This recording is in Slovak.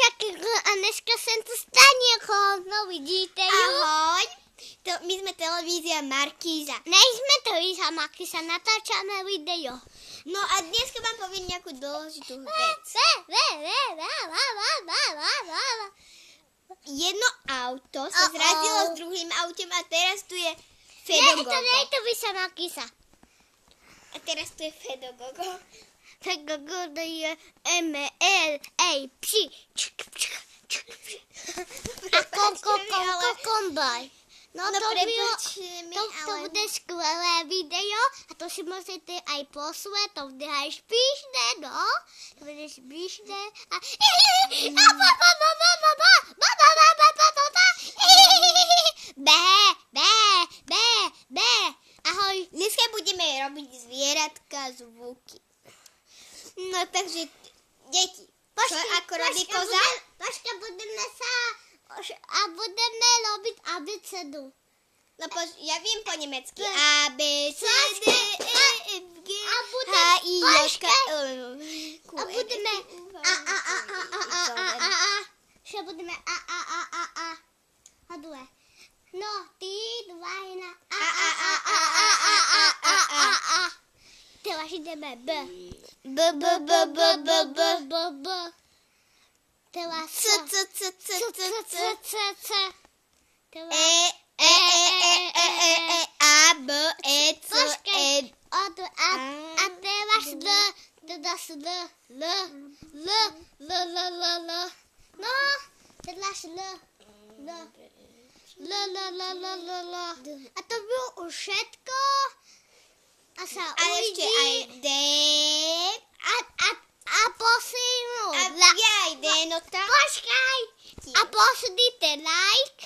Čakaj, a dneska jsem tu Staněko, no vidíte, jo? Ahoj, my jsme televízia Markíza. Nejsme televízia Markíza, natáčame video. No a dneska vám poviem nejakú dôležitú vec. Jedno auto sa zrazilo s druhým autom a teraz tu je Fedogogo. Nie, to by sa Markíza. A teraz tu je Fedogogo. Fedogogo to je M-L-A-Psi. A kombaj. No to bude skvelé video a to si musíte aj poslať, to bude aj špíšne, no. To bude špíšne a... Ahoj. Dneska budeme robiť zvieratka zvuky. No takže, deti, čo ako robí koza? Počka, budeme robiť abecedu. No ja viem po nemecky. A, B, C, D, E, F, G, H, I, J, K, L, Q, a budeme a. Še budeme a. Hoduje. No, ty, dva, jedna. A. Teraz ideme B. B. Teraz C. A, B, E, C, E. A teraz L. No, teraz L. A to bylo už všetko. A sa ale ešte aj D. A posínu. A je aj D, no tá. Počkaj. A posídite like.